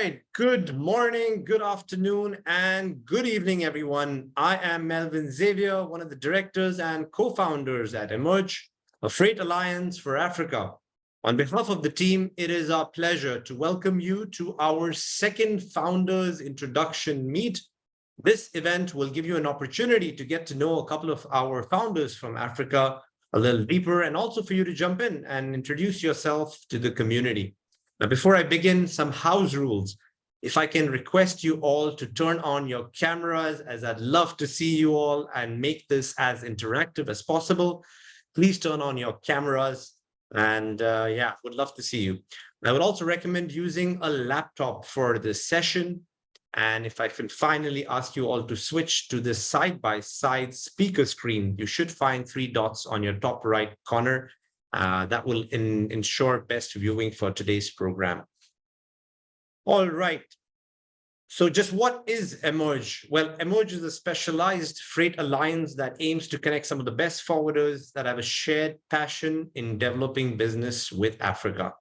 right. Good morning, good afternoon, and good evening, everyone. I am Melvin Xavier, one of the directors and co-founders at Emerge, a freight alliance for Africa. On behalf of the team, it is our pleasure to welcome you to our second Founders Introduction Meet. This event will give you an opportunity to get to know a couple of our founders from Africa a little deeper, and also for you to jump in and introduce yourself to the community. Now, before I begin, some house rules. If I can request you all to turn on your cameras, as I'd love to see you all and make this as interactive as possible. Please turn on your cameras, and yeah, would love to see you. I would also recommend using a laptop for this session. And if I can finally ask you all to switch to the side-by-side speaker screen, you should find 3 dots on your top right corner. That will ensure best viewing for today's program. All right. So just what is Emerge? Well, Emerge is a specialized freight alliance that aims to connect some of the best forwarders that have a shared passion in developing business with Africa.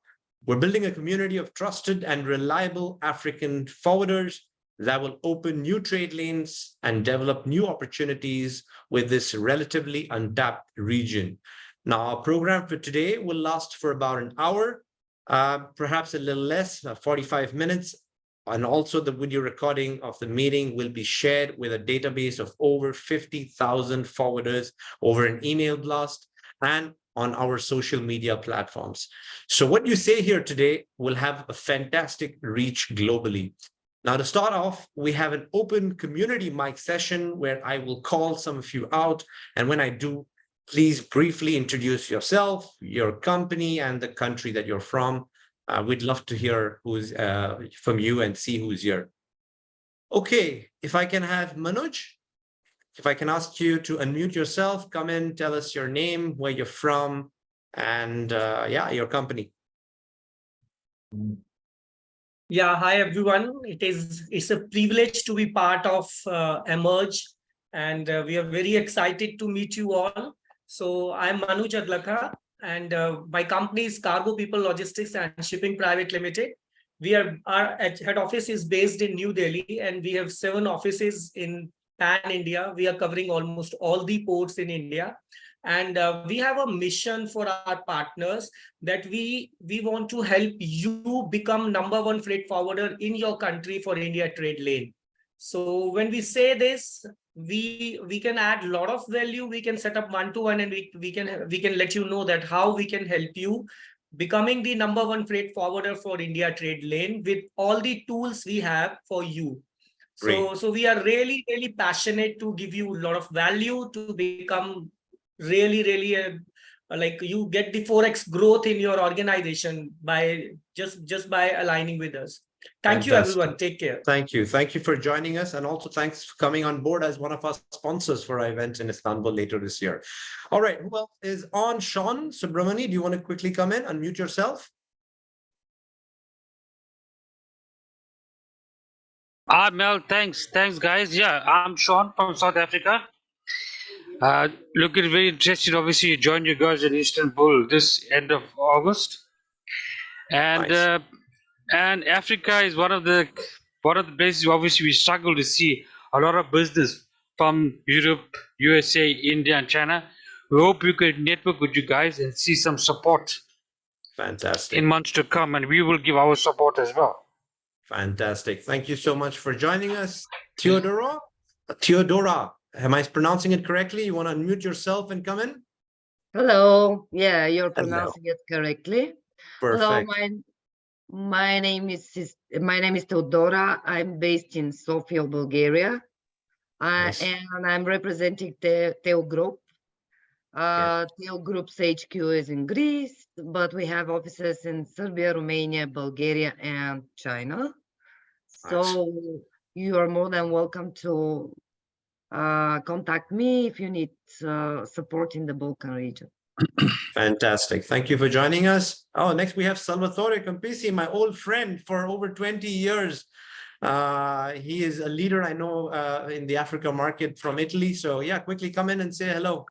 We're building a community of trusted and reliable African forwarders that will open new trade lanes and develop new opportunities with this relatively untapped region. Now, our program for today will last for about an hour, perhaps a little less, 45 minutes. And also the video recording of the meeting will be shared with a database of over 50,000 forwarders over an email blast and on our social media platforms. So what you say here today will have a fantastic reach globally. Now, to start off, we have an open community mic session where I will call some of you out. And when I do, please briefly introduce yourself, your company, and the country that you're from. We'd love to hear who's from you and see who's here. Okay, if I can have Manoj, if I can ask you to unmute yourself, come in, tell us your name, where you're from, and yeah, your company. Yeah, hi everyone. It's a privilege to be part of Emerge, and we are very excited to meet you all. So I'm Manoj Adlakha, and my company is Cargo People Logistics and Shipping Private Limited. Our head office is based in New Delhi, and we have 7 offices in Pan India. We are covering almost all the ports in India. And we have a mission for our partners that we want to help you become #1 freight forwarder in your country for India trade lane. So when we say this, we can add a lot of value. We can set up one-to-one, and we can let you know that how we can help you becoming the #1 freight forwarder for India trade lane with all the tools we have for you. So we are really, really passionate to give you a lot of value to become really like you get the 4x growth in your organization by just by aligning with us. Thank you, everyone. Take care. Thank you. Thank you for joining us. And also thanks for coming on board as one of our sponsors for our event in Istanbul later this year. All right. Who else is on? Sean Subramani, do you want to quickly come in, unmute yourself? Mel, thanks guys. Yeah, I'm Sean from South Africa. Looking very interested. Obviously, you joined you guys in Istanbul this end of August, and Nice. And Africa is one of the places obviously we struggle to see a lot of business from Europe, USA, India, and China. We hope we could network with you guys and see some support. Fantastic. In months to come, and we will give our support as well. Fantastic. Thank you so much for joining us. Theodora, am I pronouncing it correctly? You want to unmute yourself and come in? Hello. Yeah, you're pronouncing it correctly. Perfect. Hello, my name is Theodora. I'm based in Sofia, Bulgaria. Nice. And I'm representing the Theo Group. Theo Group's HQ is in Greece, but we have offices in Serbia, Romania, Bulgaria, and China. So you are more than welcome to contact me if you need support in the Balkan region. Fantastic. Thank you for joining us. Oh, next we have Salvatore Campisi, my old friend for over 20 years. He is a leader I know in the Africa market from Italy. So yeah, quickly come in and say hello.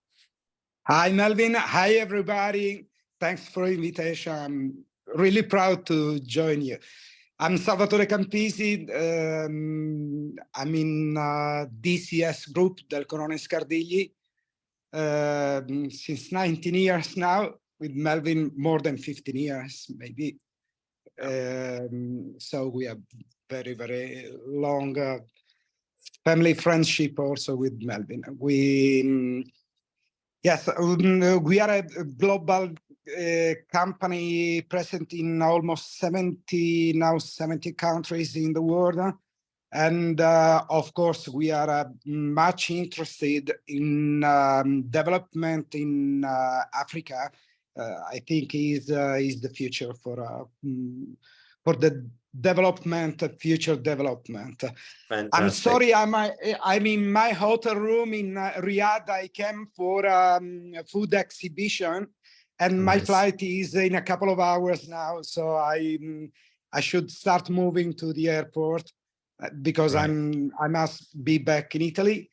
Hi, Melvin. Hi, everybody. Thanks for the invitation. I'm really proud to join you. I'm Salvatore Campisi. I'm in DCS group del Corone Scardigli since 19 years now, with Melvin more than 15 years, maybe. So we have very, very long family friendship also with Melvin. Yes, we are a global company present in almost 70 countries in the world. And of course, we are much interested in development in Africa. I think is the future for the development, future development. Fantastic. I'm sorry, I'm in my hotel room in Riyadh. I came for a food exhibition, and my Nice. flight is in a couple of hours now. So I should start moving to the airport because Right. I must be back in Italy.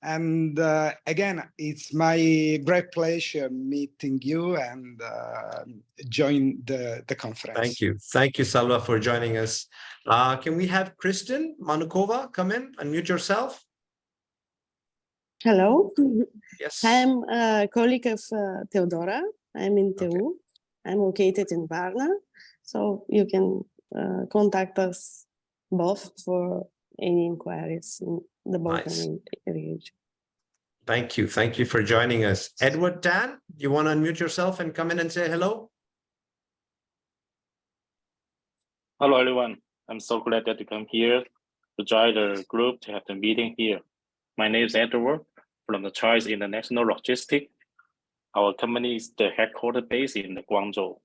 And again, it's my great pleasure meeting you and join the conference. Thank you. Thank you, Salva, for joining us. Can we have Kristen Manukova come in? Unmute yourself. Hello, Yes. I'm a colleague of Teodora. I'm in Okay. TU. I'm located in Varna, so you can contact us both for any inquiries in the Balkan region. Thank you. Thank you for joining us. Edward Tan, you want to unmute yourself and come in and say hello? Hello, everyone. I'm so glad that you come here to join the group to have the meeting here. My name is Edward from the Choice International Logistics. Our company is the headquarters based in Guangzhou.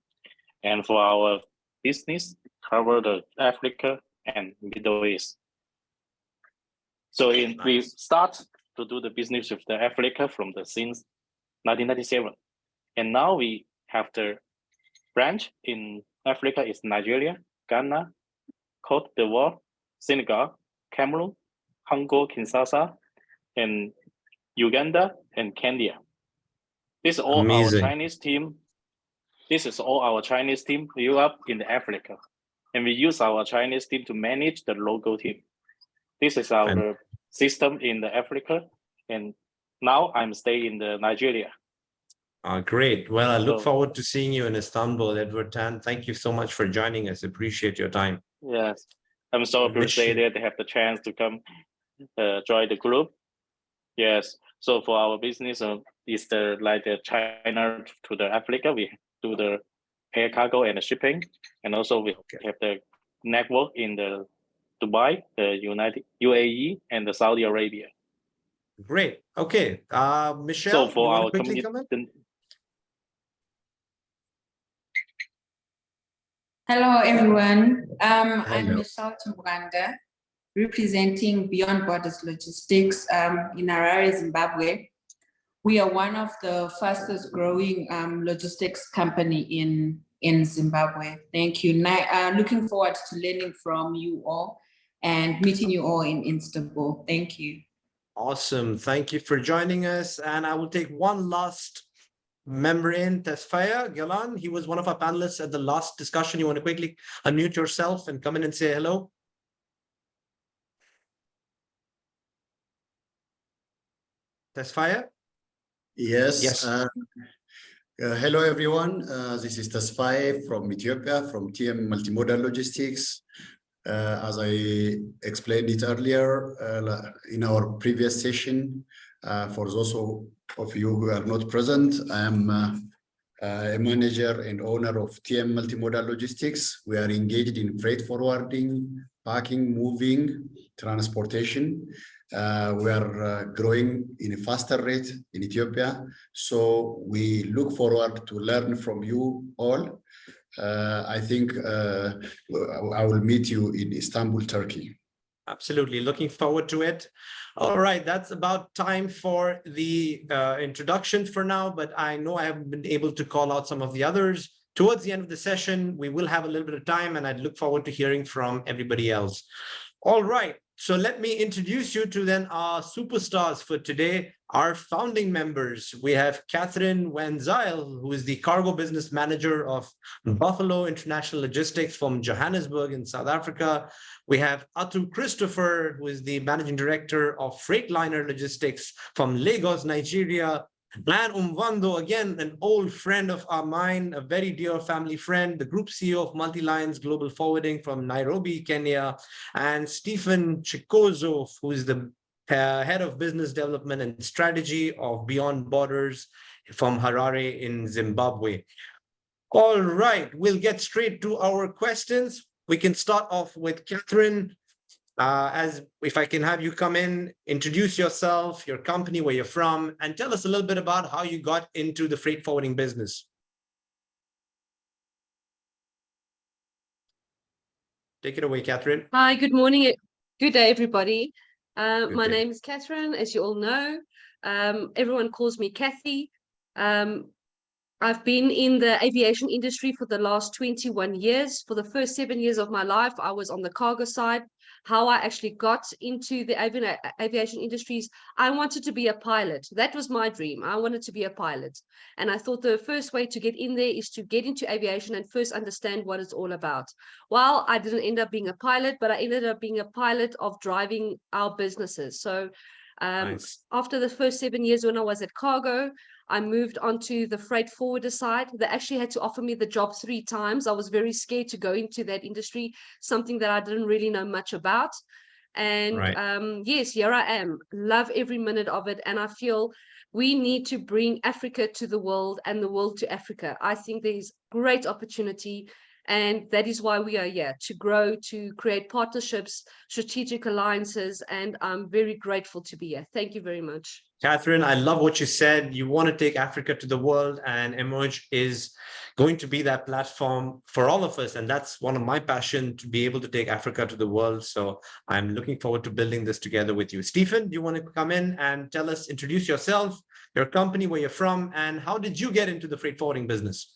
And for our business, cover the Africa and Middle East. So we start to do the business with the Africa from the since 1997. And now we have the branch in Africa is Nigeria, Ghana, Cote d'Ivoire, Senegal, Cameroon, Congo, Kinshasa, and Uganda and Kenya. This is all Amazing. our Chinese team. This is all our Chinese team built up in Africa. And we use our Chinese team to manage the local team. This is our system in Africa. And now I'm staying in the Nigeria. Great. Well, I look So- forward to seeing you in Istanbul, Edward Tan. Thank you so much for joining us. Appreciate your time. Yes, I'm so Wish appreciated you- to have the chance to come join the group. Yes, so for our business, is the China to the Africa, we do the air cargo and the shipping, and also we have the network in the Dubai, the UAE, and the Saudi Arabia. Great. Okay. Michelle, So you for want our to quickly community, come in? Hello, everyone. I'm Hello. Michelle Chumwanda, representing Beyond Borders Logistics in Harare, Zimbabwe. We are one of the fastest growing logistics company in Zimbabwe. Thank you. Looking forward to learning from you all and meeting you all in Istanbul. Thank you. Awesome. Thank you for joining us. And I will take one last member in, Tesfaya Galan. He was one of our panelists at the last discussion. You want to quickly unmute yourself and come in and say hello? Tesfaya? Yes. Yes. Hello, everyone. This is Tasfaye from Ethiopia, from TM Multimodal Logistics. As I explained it earlier in our previous session, for those of you who are not present, I am a manager and owner of TM Multimodal Logistics. We are engaged in freight forwarding, packing, moving, transportation. We are growing in a faster rate in Ethiopia. So we look forward to learn from you all. I think I will meet you in Istanbul, Turkey. Absolutely. Looking forward to it. All right. That's about time for the introduction for now, but I know I haven't been able to call out some of the others. Towards the end of the session, we will have a little bit of time and I'd look forward to hearing from everybody else. All right. So let me introduce you to then our superstars for today, our founding members. We have Catherine Wenzel, who is the cargo business manager of Buffalo International Logistics from Johannesburg in South Africa. We have Atu Christopher, who is the managing director of Freightliner Logistics from Lagos, Nigeria. And Umvando, again, an old friend of our mine, a very dear family friend, the group CEO of Multi-Lines Global Forwarding from Nairobi, Kenya, and Stephen Chikozo, who is the head of business development and strategy of Beyond Borders from Harare in Zimbabwe. All right, we'll get straight to our questions. We can start off with Catherine. As if I can have you come in, introduce yourself, your company, where you're from, and tell us a little bit about how you got into the freight forwarding business. Take it away, Catherine. Hi, good morning. Good day, everybody. My day. name is Catherine, as you all know. Everyone calls me Kathy. I've been in the aviation industry for the last 21 years. For the first 7 years of my life, I was on the cargo side. How I actually got into the aviation industries, I wanted to be a pilot. That was my dream. I wanted to be a pilot. And I thought the first way to get in there is to get into aviation and first understand what it's all about. Well, I didn't end up being a pilot, but I ended up being a pilot of driving our businesses. So Nice. after the first 7 years when I was at cargo, I moved on to the freight forwarder side. They actually had to offer me the job 3 times. I was very scared to go into that industry, something that I didn't really know much about. And Right. yes, here I am. Love every minute of it. And I feel we need to bring Africa to the world and the world to Africa. I think there's great opportunity. And that is why we are here, to grow, to create partnerships, strategic alliances. And I'm very grateful to be here. Thank you very much. Catherine, I love what you said. You want to take Africa to the world, and Emerge is going to be that platform for all of us. And that's one of my passion, to be able to take Africa to the world. So I'm looking forward to building this together with you. Stephen, do you want to come in and tell us, introduce yourself, your company, where you're from, and how did you get into the freight forwarding business?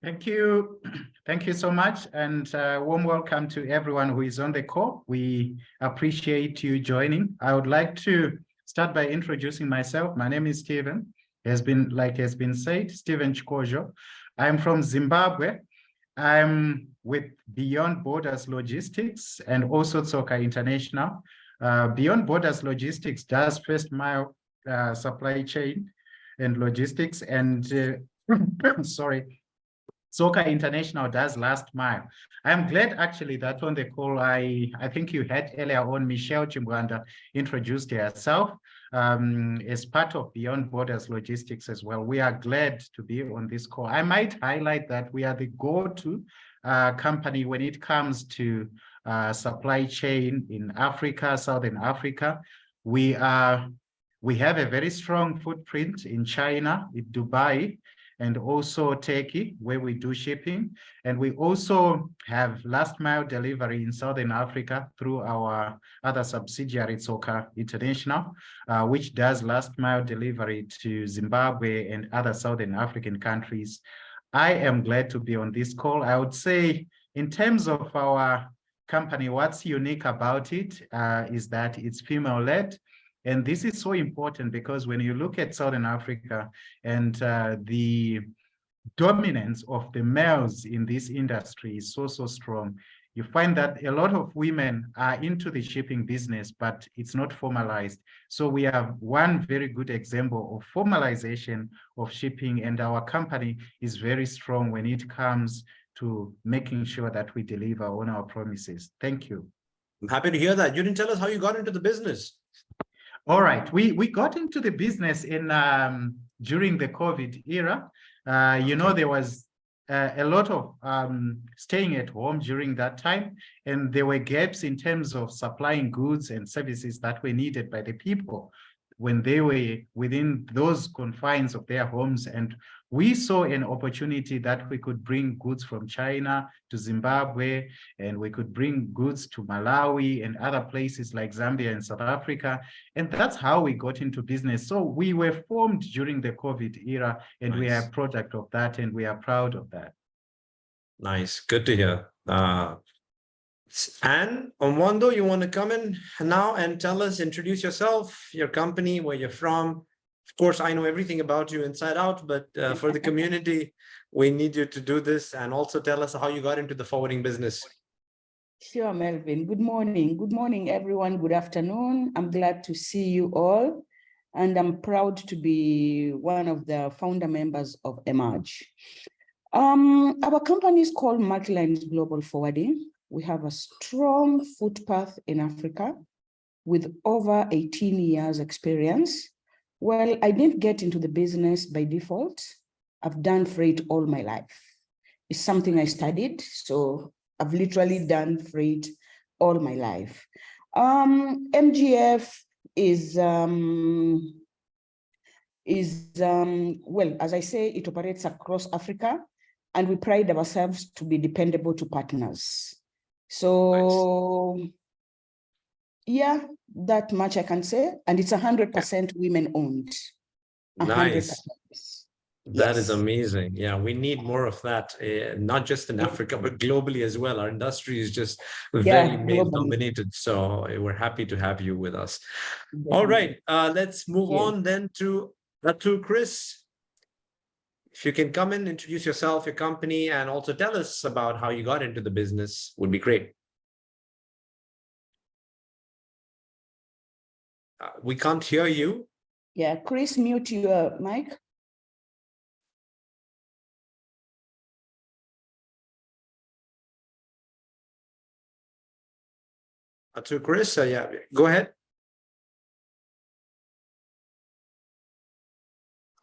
Thank you. Thank you so much. And warm welcome to everyone who is on the call. We appreciate you joining. I would like to start by introducing myself. My name is Stephen. Has been said, Stephen Chikojo. I'm from Zimbabwe. I'm with Beyond Borders Logistics and also Tsoka International. Beyond Borders Logistics does first mile supply chain and logistics, and sorry, Tsoka International does last mile. I'm glad actually that on the call, I think you had earlier on Michelle Chimbwanda introduced herself as part of Beyond Borders Logistics as well. We are glad to be on this call. I might highlight that we are the go-to company when it comes to supply chain in Africa, Southern Africa. We have a very strong footprint in China, in Dubai, and also Turkey, where we do shipping. And we also have last mile delivery in Southern Africa through our other subsidiary, Tsoka International, which does last mile delivery to Zimbabwe and other Southern African countries. I am glad to be on this call. I would say in terms of our company, what's unique about it is that it's female-led. And this is so important because when you look at Southern Africa and the dominance of the males in this industry is so strong, you find that a lot of women are into the shipping business, but it's not formalized. So we have one very good example of formalization of shipping, and our company is very strong when it comes to making sure that we deliver on our promises. Thank you. I'm happy to hear that. You didn't tell us how you got into the business. All right, we got into the business in during the COVID era. You know, there was a lot of staying at home during that time, and there were gaps in terms of supplying goods and services that were needed by the people when they were within those confines of their homes. And we saw an opportunity that we could bring goods from China to Zimbabwe, and we could bring goods to Malawi and other places like Zambia and South Africa. And that's how we got into business. So we were formed during the COVID era, and we are a product of that, and we are proud of that. Nice. Good to hear. And Omwando, you want to come in now and tell us, introduce yourself, your company, where you're from. Of course, I know everything about you inside out, but for the community, we need you to do this and also tell us how you got into the forwarding business. Sure, Melvin. Good morning. Good morning, everyone. Good afternoon. I'm glad to see you all. And I'm proud to be one of the founder members of Emerge. Our company is called Multi-Lines Global Forwarding. We have a strong footpath in Africa with over 18 years experience. Well, I didn't get into the business by default. I've done freight all my life. It's something I studied, so I've literally done freight all my life. MGF is well, as I say, it operates across Africa, and we pride ourselves to be dependable to partners. So, nice. Yeah, that much I can say, and it's 100% women owned. 100%. Nice. That is amazing. Yeah, we need more of that, not just in Africa, but globally as well. Our industry is just very male dominated. So we're happy to have you with us. All right, let's move on then to Chris. If you can come in, introduce yourself, your company, and also tell us about how you got into the business would be great. We can't hear you. Yeah, Chris, mute your mic. To Chris, yeah, go ahead.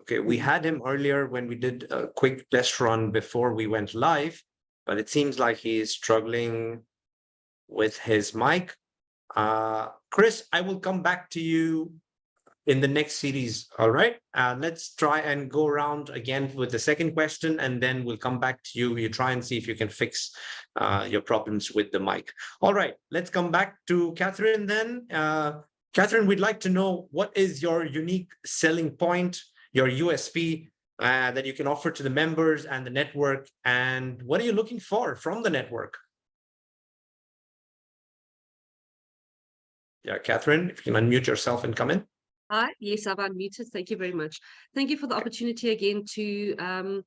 Okay, we had him earlier when we did a quick test run before we went live, but it seems like he is struggling with his mic. Chris, I will come back to you in the next series. All right, let's try and go around again with the second question, and then we'll come back to you. You try and see if you can fix your problems with the mic. All right, let's come back to Catherine then. Catherine, we'd like to know what is your unique selling point, your USP that you can offer to the members and the network, and what are you looking for from the network? Yeah, Catherine, if you can unmute yourself and come in. Hi, yes, I've unmuted. Thank you very much. Thank you for the opportunity again to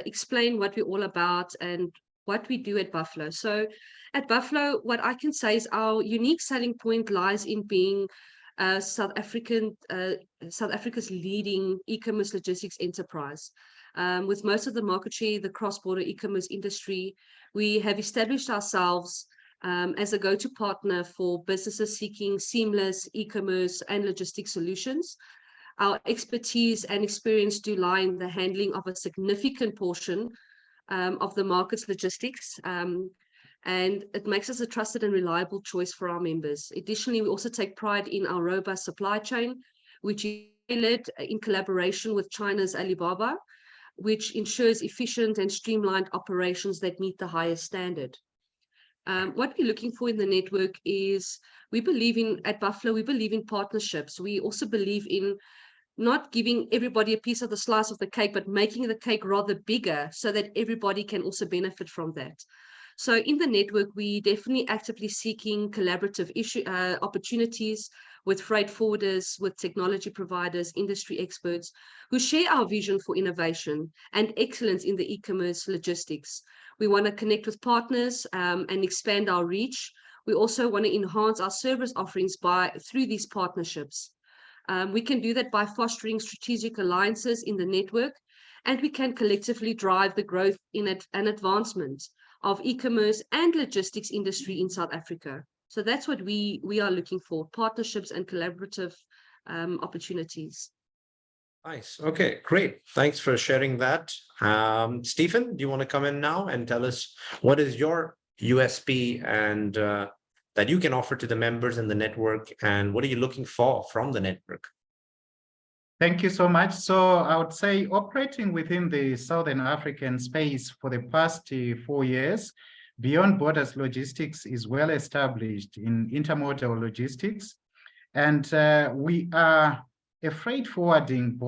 explain what we're all about and what we do at Buffalo. So at Buffalo, what I can say is our unique selling point lies in being South Africa's leading e-commerce logistics enterprise. With most of the market share, the cross-border e-commerce industry, we have established ourselves as a go-to partner for businesses seeking seamless e-commerce and logistics solutions. Our expertise and experience do lie in the handling of a significant portion of the market's logistics, and it makes us a trusted and reliable choice for our members. Additionally, we also take pride in our robust supply chain, which is tailored in collaboration with China's Alibaba, which ensures efficient and streamlined operations that meet the highest standard. What we're looking for in the network is, at Buffalo, we believe in partnerships. We also believe in not giving everybody a piece of the slice of the cake, but making the cake rather bigger so that everybody can also benefit from that. So in the network, we definitely actively seeking collaborative opportunities with freight forwarders, with technology providers, industry experts who share our vision for innovation and excellence in the e-commerce logistics. We want to connect with partners and expand our reach. We also want to enhance our service offerings through these partnerships. We can do that by fostering strategic alliances in the network, and we can collectively drive the growth and advancement of e-commerce and logistics industry in South Africa. So that's what we are looking for, partnerships and collaborative opportunities. Nice. Okay, great. Thanks for sharing that. Stephen, do you want to come in now and tell us what is your USP and that you can offer to the members in the network, and what are you looking for from the network? Thank you so much. So I would say operating within the Southern African space for the past 4 years, Beyond Borders Logistics is well established in intermodal logistics. And we are a freight forwarding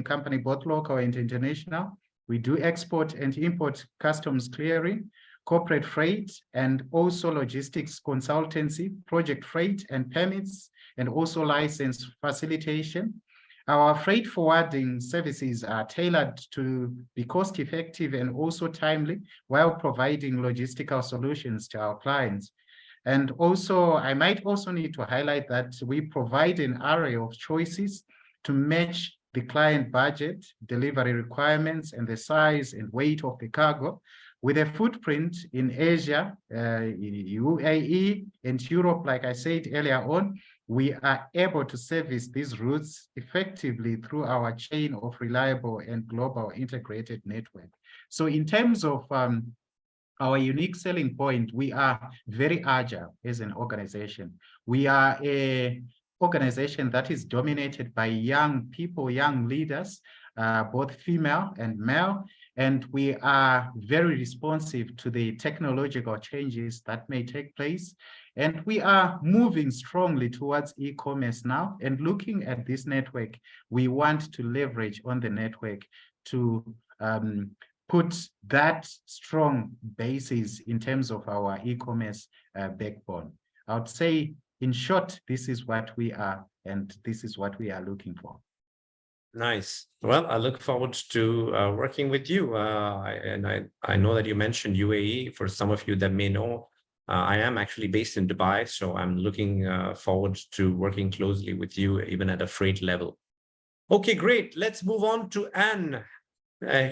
company, both local and international. We do export and import customs clearing. corporate freight, and also logistics consultancy, project freight and permits, and also license facilitation. Our freight forwarding services are tailored to be cost effective and also timely while providing logistical solutions to our clients. And also, I might also need to highlight that we provide an array of choices to match the client budget, delivery requirements, and the size and weight of the cargo. With a footprint in Asia, UAE, and Europe, like I said earlier on, we are able to service these routes effectively through our chain of reliable and global integrated network. So in terms of our unique selling point, we are very agile as an organization. We are an organization that is dominated by young people, young leaders, both female and male, and we are very responsive to the technological changes that may take place. And we are moving strongly towards e-commerce now. And looking at this network, we want to leverage on the network to put that strong basis in terms of our e-commerce backbone. I would say, in short, this is what we are, and this is what we are looking for. Nice. Well, I look forward to working with you. I know that you mentioned UAE. For some of you that may know, I am actually based in Dubai, so I'm looking forward to working closely with you, even at a freight level. Okay, great. Let's move on to Anne.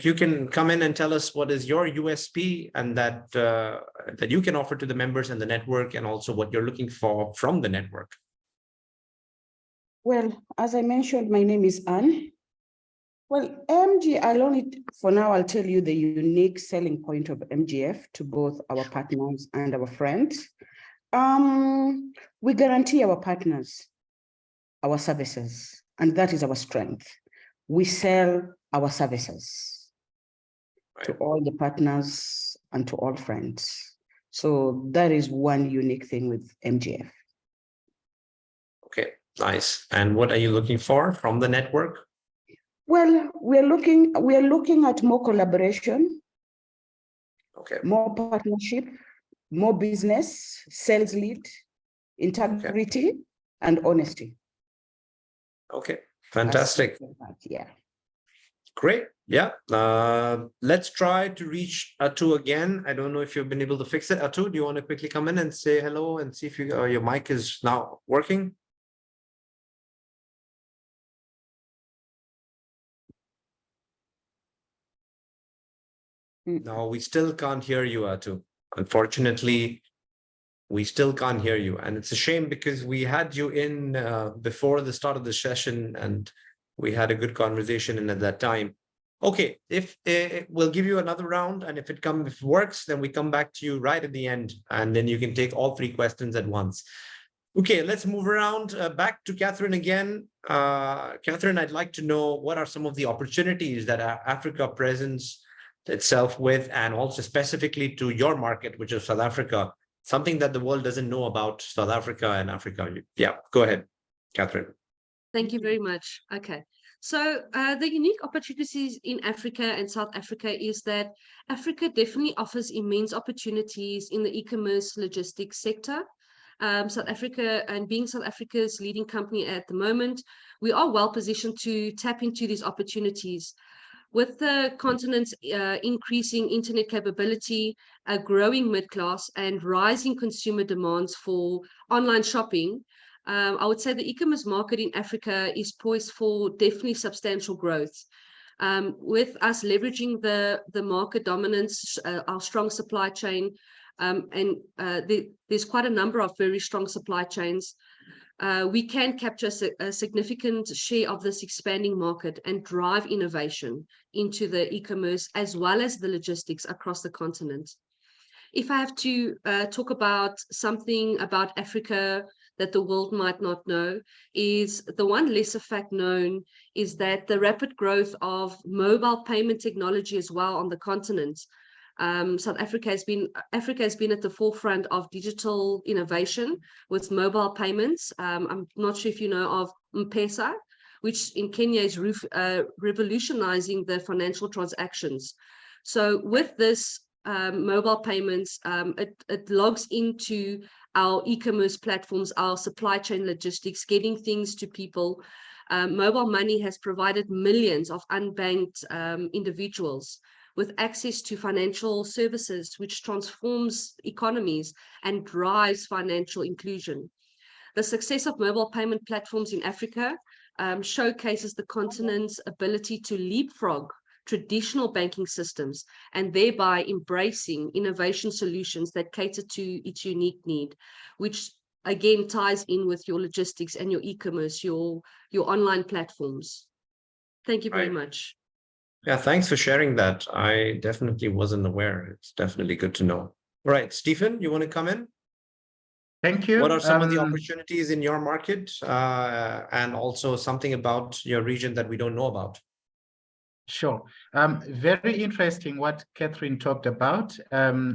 You can come in and tell us what is your USP and that that you can offer to the members and the network, and also what you're looking for from the network. Well, as I mentioned, my name is Anne. Well, I'll tell you the unique selling point of MGF to both our partners and our friends. We guarantee our partners our services, and that is our strength. We sell our services to all the partners and to all friends. So that is one unique thing with MGF. Okay, nice. And what are you looking for from the network? Well, we are looking at more collaboration, more partnership, more business, sales lead, integrity, and honesty. Okay, fantastic. Yeah. Great. Yeah. Let's try to reach Atu again. I don't know if you've been able to fix it. Atu, do you want to quickly come in and say hello and see if your mic is now working? No, we still can't hear you, Atu. Unfortunately, we still can't hear you. And it's a shame because we had you in before the start of the session and we had a good conversation in at that time. Okay, if we'll give you another round, and if it works, then we come back to you right at the end, and then you can take all 3 questions at once. Okay, let's move around back to Catherine again. Catherine, I'd like to know what are some of the opportunities that Africa presents itself with, and also specifically to your market, which is South Africa, something that the world doesn't know about South Africa and Africa. Yeah, go ahead, Catherine. Thank you very much. Okay. So the unique opportunities in Africa and South Africa is that Africa definitely offers immense opportunities in the e-commerce logistics sector. South Africa, and being South Africa's leading company at the moment, we are well positioned to tap into these opportunities. With the continent's increasing internet capability, a growing middle-class, and rising consumer demands for online shopping, I would say the e-commerce market in Africa is poised for definitely substantial growth. With us leveraging the market dominance, our strong supply chain, and there's quite a number of very strong supply chains, we can capture a significant share of this expanding market and drive innovation into the e-commerce as well as the logistics across the continent. If I have to talk about something about Africa that the world might not know, is the one lesser fact known is that the rapid growth of mobile payment technology as well on the continent. South Africa has been at the forefront of digital innovation with mobile payments. I'm not sure if you know of M-Pesa, which in Kenya is revolutionizing the financial transactions. So with this mobile payments. It logs into our e-commerce platforms, our supply chain logistics, getting things to people. Mobile money has provided millions of unbanked individuals with access to financial services, which transforms economies and drives financial inclusion. The success of mobile payment platforms in Africa showcases the continent's ability to leapfrog traditional banking systems and thereby embracing innovation solutions that cater to its unique need, which again ties in with your logistics and your e-commerce, your online platforms. Thank you very much. Yeah, thanks for sharing that. I definitely wasn't aware. It's definitely good to know. All right, Stephen, you want to come in? Thank you. What are some of the opportunities in your market, and also something about your region that we don't know about? Sure. Very interesting what Catherine talked about.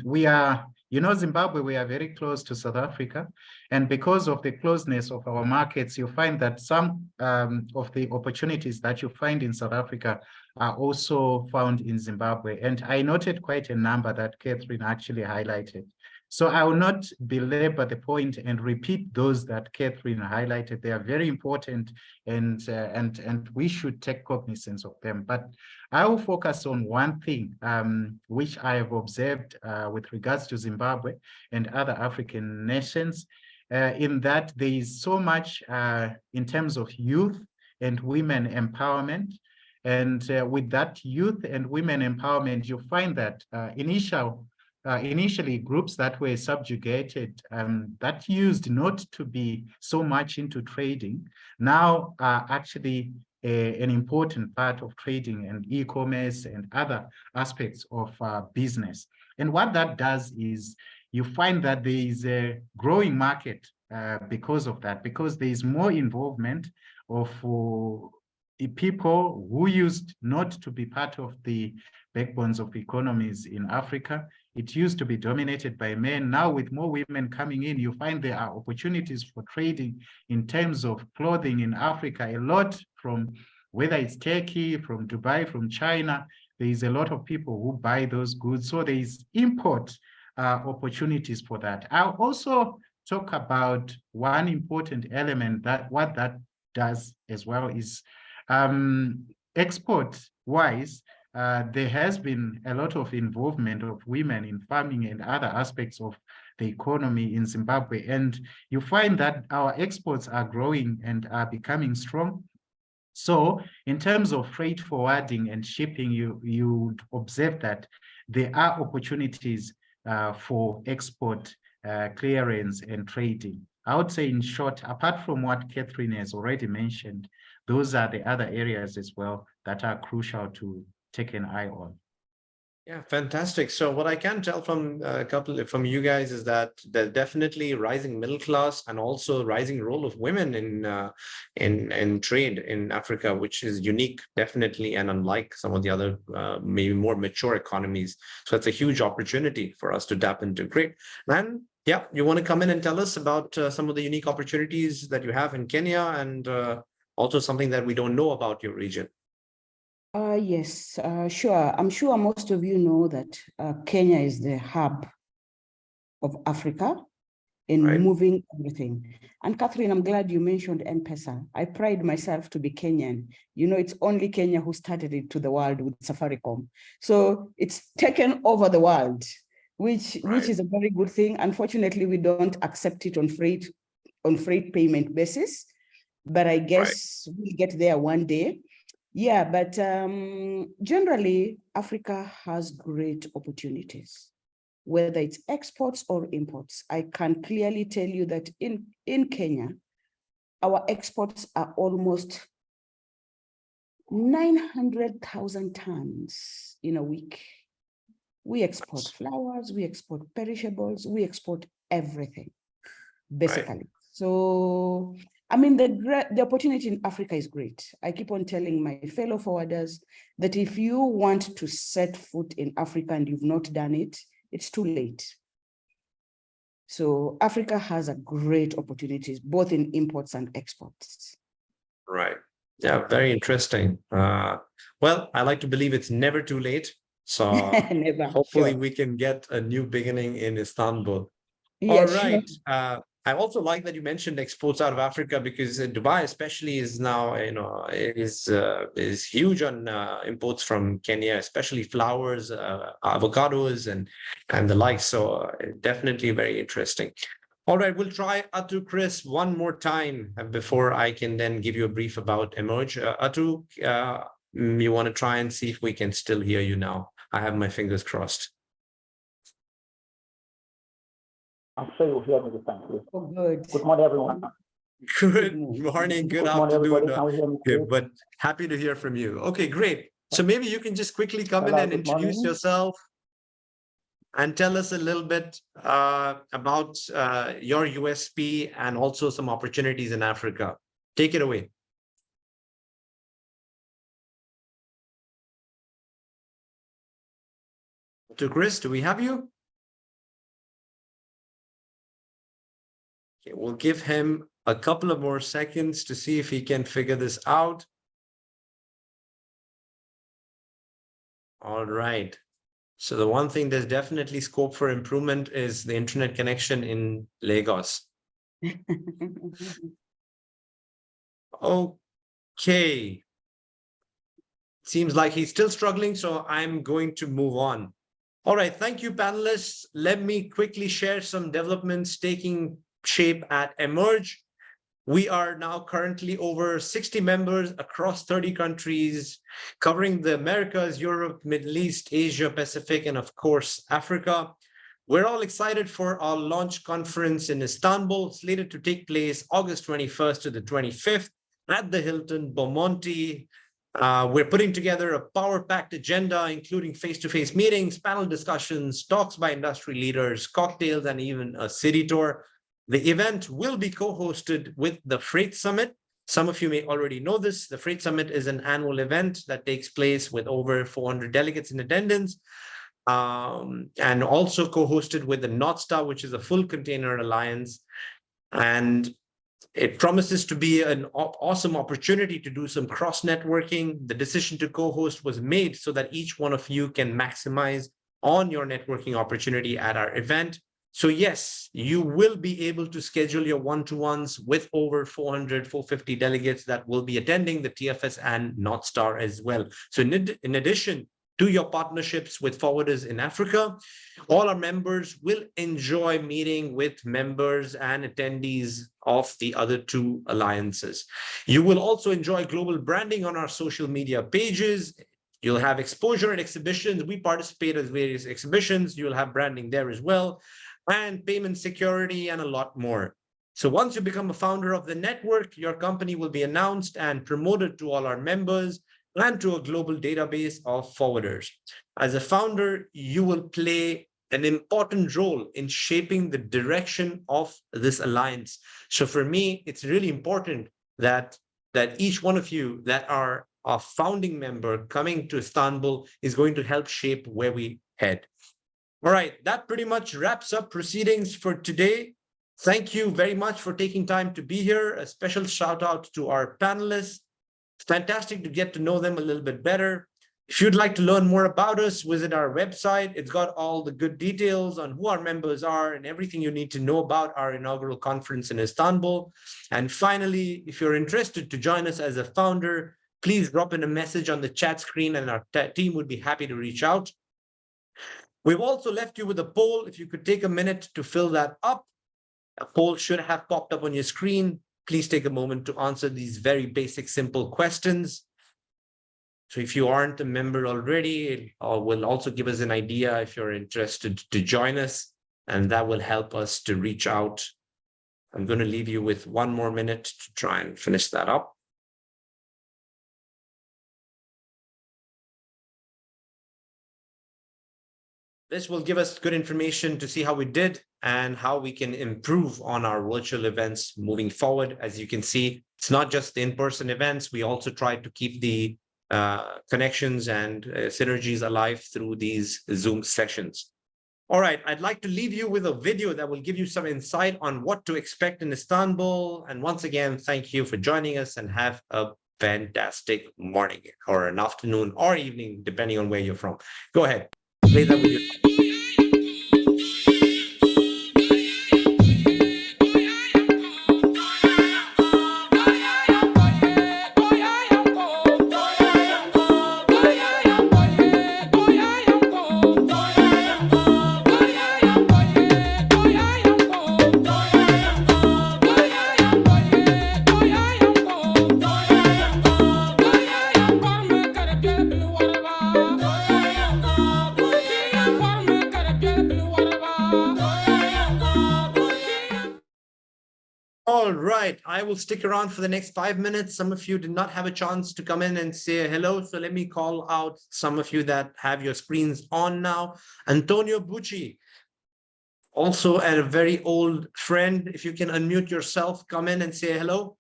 We are, you know, Zimbabwe, we are very close to South Africa. And because of the closeness of our markets, you find that some of the opportunities that you find in South Africa are also found in Zimbabwe. And I noted quite a number that Catherine actually highlighted. So I will not belabor the point and repeat those that Catherine highlighted. They are very important, and we should take cognizance of them. But I will focus on one thing which I have observed with regards to Zimbabwe and other African nations, in that there is so much in terms of youth and women empowerment. And with that youth and women empowerment, you find that initially groups that were subjugated, that used not to be so much into trading, now are actually an important part of trading and e-commerce and other aspects of business. And what that does is you find that there is a growing market because of that, because there is more involvement of people who used not to be part of the backbones of economies in Africa. It used to be dominated by men. Now with more women coming in, you find there are opportunities for trading in terms of clothing in Africa, a lot from whether it's Turkey, from Dubai, from China. There is a lot of people who buy those goods. So there is import opportunities for that. I'll also talk about one important element that what that does as well is export-wise, there has been a lot of involvement of women in farming and other aspects of the economy in Zimbabwe. And you find that our exports are growing and are becoming strong. So in terms of freight forwarding and shipping, you observe that there are opportunities for export clearance and trading. I would say in short, apart from what Catherine has already mentioned, those are the other areas as well that are crucial to take an eye on. Yeah, fantastic. So what I can tell from a couple from you guys is that there's definitely rising middle class and also rising role of women in trade in Africa, which is unique, definitely, and unlike some of the other maybe more mature economies. So it's a huge opportunity for us to tap into. Great, man. Yeah, you want to come in and tell us about some of the unique opportunities that you have in Kenya, and also something that we don't know about your region? Yes, sure. I'm sure most of you know that Kenya is the hub of Africa in moving everything. And Catherine, I'm glad you mentioned M-Pesa. I pride myself to be Kenyan. You know, it's only Kenya who started it to the world with Safaricom. So it's taken over the world, which is a very good thing. Unfortunately, we don't accept it on freight payment basis, but I guess we'll get there one day. Yeah, but generally, Africa has great opportunities, whether it's exports or imports. I can clearly tell you that in Kenya, our exports are almost 900,000 tons in a week. We export flowers, we export perishables, we export everything, basically. So, I mean, the opportunity in Africa is great. I keep on telling my fellow forwarders that if you want to set foot in Africa and you've not done it, it's too late. So Africa has a great opportunities, both in imports and exports. Right. Yeah, very interesting. Well, I like to believe it's never too late. So Never, hopefully sure. we can get a new beginning in Istanbul. Yeah, All sure. right. I also like that you mentioned exports out of Africa, because Dubai especially is now, is huge on imports from Kenya, especially flowers, avocados, and the like. So definitely very interesting. All right, we'll try Atu Chris one more time before I can then give you a brief about Emerge. Atu, you want to try and see if we can still hear you now? I have my fingers crossed. I'm sure you'll hear me this time, please. Oh, good. Good morning, everyone. Good morning, good morning, everybody. afternoon. Can you hear me, Okay, please? but happy to hear from you. Okay, great. So maybe you can just quickly come in Hello, and good introduce morning. yourself and tell us a little bit about your USP and also some opportunities in Africa. Take it away. To Chris, do we have you? Okay, we'll give him a couple of more seconds to see if he can figure this out. All right. So the one thing there's definitely scope for improvement is the internet connection in Lagos. Okay. Seems like he's still struggling, so I'm going to move on. All right, thank you, panelists. Let me quickly share some developments taking shape at Emerge. We are now currently over 60 members across 30 countries, covering the Americas, Europe, Middle East, Asia, Pacific, and of course, Africa. We're all excited for our launch conference in Istanbul, slated to take place August 21st to the 25th at the Hilton Bomonti. We're putting together a power-packed agenda, including face-to-face meetings, panel discussions, talks by industry leaders, cocktails, and even a city tour. The event will be co-hosted with the Freight Summit. Some of you may already know this. The Freight Summit is an annual event that takes place with over 400 delegates in attendance, and also co-hosted with the North Star, which is a full container alliance. And it promises to be an awesome opportunity to do some cross-networking. The decision to co-host was made so that each one of you can maximize on your networking opportunity at our event. So yes, you will be able to schedule your one-to-ones with over 400, 450 delegates that will be attending the TFS and North Star as well. So in addition to your partnerships with forwarders in Africa, all our members will enjoy meeting with members and attendees of the other two alliances. You will also enjoy global branding on our social media pages. You'll have exposure at exhibitions. We participate at various exhibitions. You'll have branding there as well, and payment security and a lot more. So once you become a founder of the network, your company will be announced and promoted to all our members and to a global database of forwarders. As a founder, you will play an important role in shaping the direction of this alliance. So for me, it's really important that each one of you that are a founding member coming to Istanbul is going to help shape where we head. All right, that pretty much wraps up proceedings for today. Thank you very much for taking time to be here. A special shout out to our panelists. It's fantastic to get to know them a little bit better. If you'd like to learn more about us, visit our website. It's got all the good details on who our members are and everything you need to know about our inaugural conference in Istanbul. And finally, if you're interested to join us as a founder, please drop in a message on the chat screen and our team would be happy to reach out. We've also left you with a poll. If you could take a minute to fill that up. A poll should have popped up on your screen. Please take a moment to answer these very basic, simple questions. So if you aren't a member already, it will also give us an idea if you're interested to join us, and that will help us to reach out. I'm going to leave you with one more minute to try and finish that up. This will give us good information to see how we did and how we can improve on our virtual events moving forward. As you can see, it's not just the in-person events. We also try to keep the connections and synergies alive through these Zoom sessions. All right, I'd like to leave you with a video that will give you some insight on what to expect in Istanbul. And once again, thank you for joining us and have a fantastic morning or an afternoon or evening, depending on where you're from. Go ahead. Play that with you. All right, I will stick around for the next 5 minutes. Some of you did not have a chance to come in and say hello, so let me call out some of you that have your screens on now. Antonio Bucci, also a very old friend. If you can unmute yourself, come in and say hello.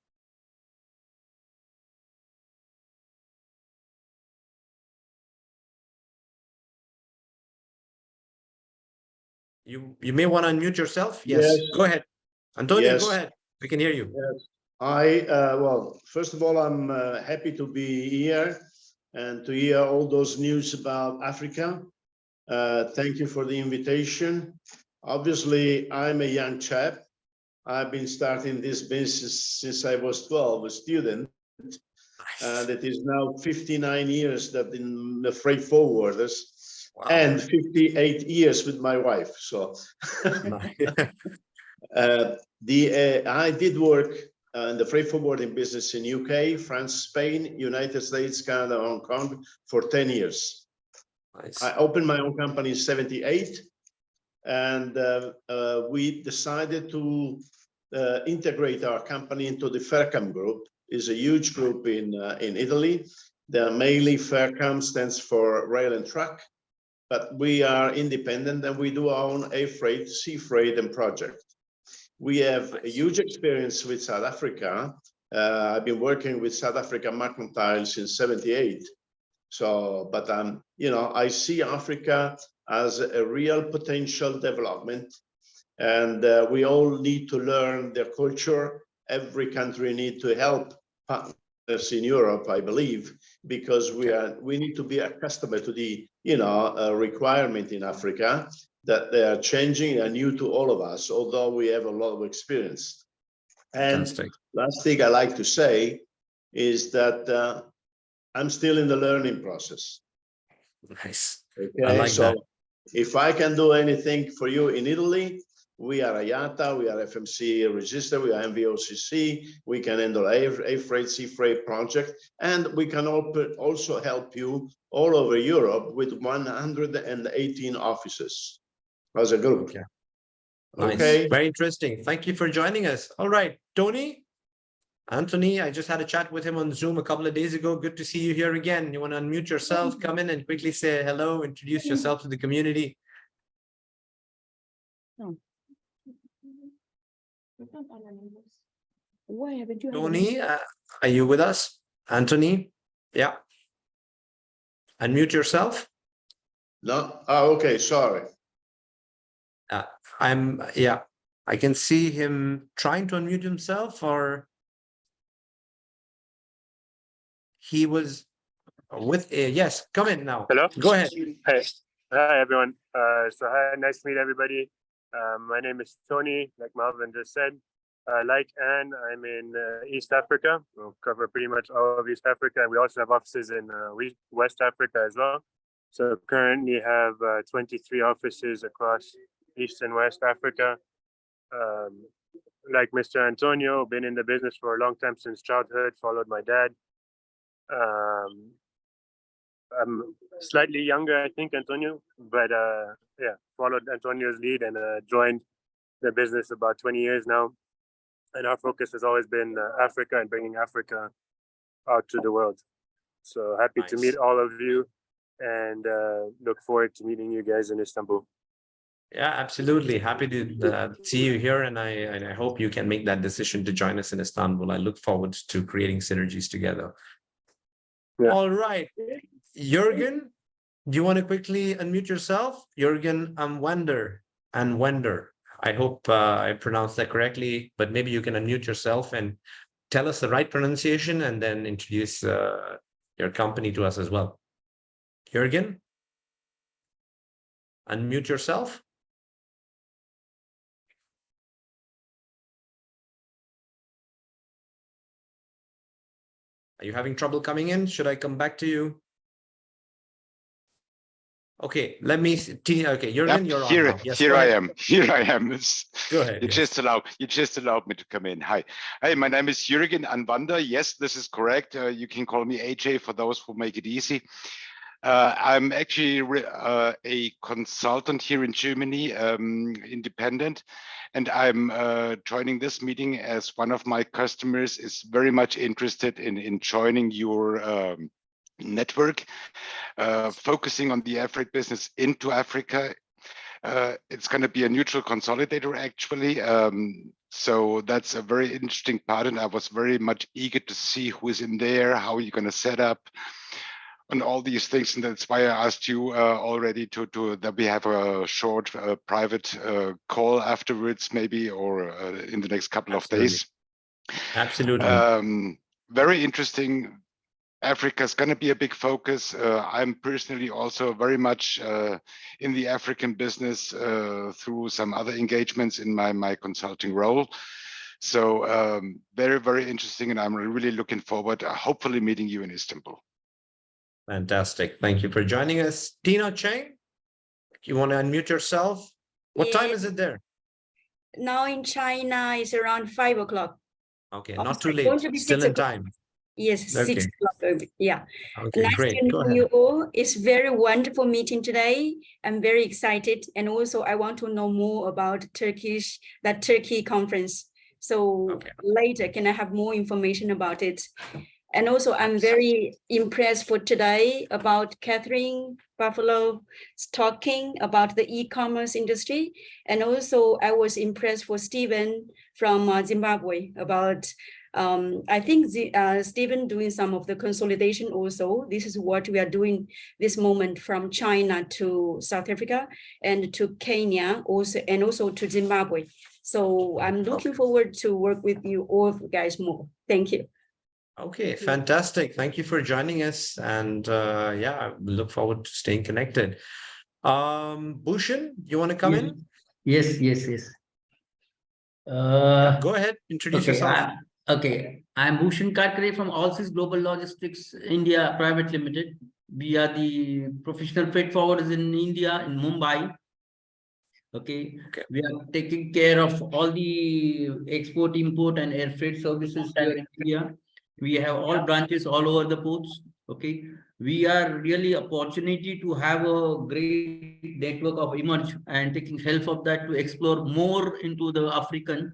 You may want to unmute yourself. Yes, go ahead. Antonio, go ahead. We can hear you. Yes. Well, first of all, I'm happy to be here and to hear all those news about Africa. Thank you for the invitation. Obviously, I'm a young chap. I've been starting this business since I was 12, a student. That is now 59 years that in the freight forwarders. Wow. And 58 years with my wife. So I did work in the freight forwarding business in UK, France, Spain, United States, Canada, Hong Kong for 10 years. Nice. I opened my own company in 78, and we decided to integrate our company into the Fercam Group. It's a huge group in Italy. The mainly Fercam stands for rail and truck, but we are independent and we do our own air freight, sea freight, and project. We have a huge experience with South Africa. I've been working with South Africa Mercantile since 78. So, but you know, I see Africa as a real potential development, and we all need to learn their culture. Every country needs to help partners in Europe, I believe, because we need to be accustomed to the requirement in Africa that they are changing and new to all of us, although we have a lot of experience. And last thing I like to say is that I'm still in the learning process. Nice. Okay, I like that. If I can do anything for you in Italy, we are IATA, we are FMC registered, we are MVOCC, we can handle a freight, sea freight project, and we can also help you all over Europe with 118 offices as a group. Okay. Nice. Okay. Very interesting. Thank you for joining us. All right, Tony, Anthony, I just had a chat with him on Zoom a couple of days ago. Good to see you here again. You want to unmute yourself, come in and quickly say hello, introduce yourself to the community. Why haven't you? Tony, are you with us? Anthony? Yeah. Unmute yourself. No. Oh, okay. Sorry. I can see him trying to unmute himself, or he was with yes, come in now. Hello. Go ahead. Hi everyone. So hi, nice to meet everybody. My name is Tony, like Melvin just said. Like Anne, I'm in East Africa. We'll cover pretty much all of East Africa. We also have offices in West Africa as well. So currently have 23 offices across East and West Africa. Like Mr. Antonio, been in the business for a long time since childhood, followed my dad. I'm slightly younger, I think, Antonio, but yeah, followed Antonio's lead and joined the business about 20 years now. And our focus has always been Africa and bringing Africa out to the world. So happy to meet all of you and look forward to meeting you guys in Istanbul. Yeah, absolutely. Happy to see you here, and I hope you can make that decision to join us in Istanbul. I look forward to creating synergies together. Yeah. All right, Jürgen, do you want to quickly unmute yourself? Jürgen Wender. I hope I pronounced that correctly, but maybe you can unmute yourself and tell us the right pronunciation and then introduce your company to us as well. Jürgen, unmute yourself. Are you having trouble coming in? Should I come back to you? Okay, let me see. Okay, Jürgen, you're here, on now. Yes, here go I ahead. am. Here I am. Go ahead. You yes. just allowed me to come in. Hi, my name is Jürgen Anwander. Yes, this is correct. You can call me AJ for those who make it easy. I'm actually a consultant here in Germany, independent, and I'm joining this meeting as one of my customers is very much interested in joining your network, focusing on the Afrik business into Africa. It's going to be a neutral consolidator, actually. So that's a very interesting part, and I was very much eager to see who is in there, how you're going to set up, and all these things. And that's why I asked you already that we have a short private call afterwards, maybe, or in the next couple of days. Absolutely. Very interesting. Africa is going to be a big focus. I'm personally also very much in the African business through some other engagements in my consulting role. So very, very interesting. And I'm really looking forward to hopefully meeting you in Istanbul. Fantastic. Thank you for joining us. Tina Cheng, you want to unmute yourself? What time is it there? Now in China, it's around 5 o'clock. Okay, Oh, not too it's going late. to be Still 6 in o'clock. time. Yes, Okay. 6 o'clock. Yeah. Okay, Nice great. to Go meet ahead. you all. It's very wonderful meeting today. I'm very excited. And also I want to know more about Turkey conference. So later, can I have more information about it? And also I'm very impressed for today about Catherine Buffalo talking about the e-commerce industry. And also I was impressed for Stephen from Zimbabwe about I think Stephen doing some of the consolidation also. This is what we are doing this moment from China to South Africa and to Kenya also, and also to Zimbabwe. So I'm looking forward to work with you all guys more. Thank you. Okay, fantastic. Thank you for joining us. And yeah, we look forward to staying connected. Bhushan, you want to come in? Yes. Go ahead, introduce Okay, yourself. I'm Bhushan Karkare from Allseas Global Logistics India Private Limited. We are the professional freight forwarders in India, in Mumbai. Okay, we are taking care of all the export, import, and air freight services here in India. We have all branches all over the ports. Okay, we are really opportunity to have a great network of Emerge and taking help of that to explore more into the African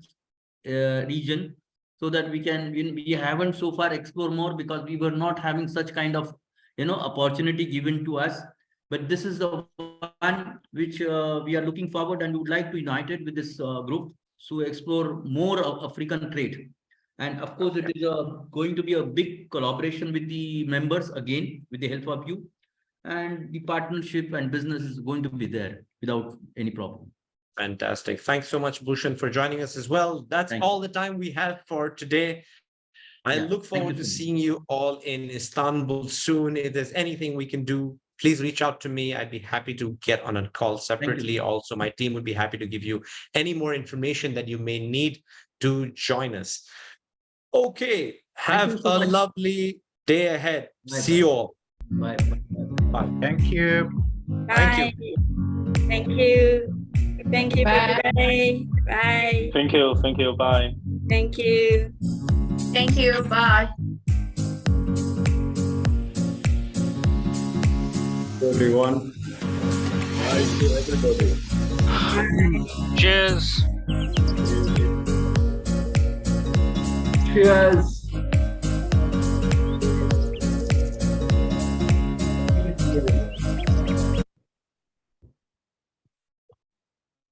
region, so that we haven't so far explored more because we were not having such kind of opportunity given to us. But this is the one which we are looking forward and would like to unite it with this group to explore more of African trade. And of course, it is going to be a big collaboration with the members again, with the help of you. And the partnership and business is going to be there without any problem. Fantastic. Thanks so much, Bhushan, for joining us as well. That's all the time we have for today. I look forward to seeing you all in Istanbul soon. If there's anything we can do, please reach out to me. I'd be happy to get on a call separately. Also, my team would be happy to give you any more information that you may need to join us. Okay, have a lovely day ahead. See you all. Bye. Bye. Thank you. Bye. Thank you. Thank you, everybody. Bye. Thank you. Bye. Thank you. Thank you. Bye. Everyone. Bye to everybody. Cheers. Cheers.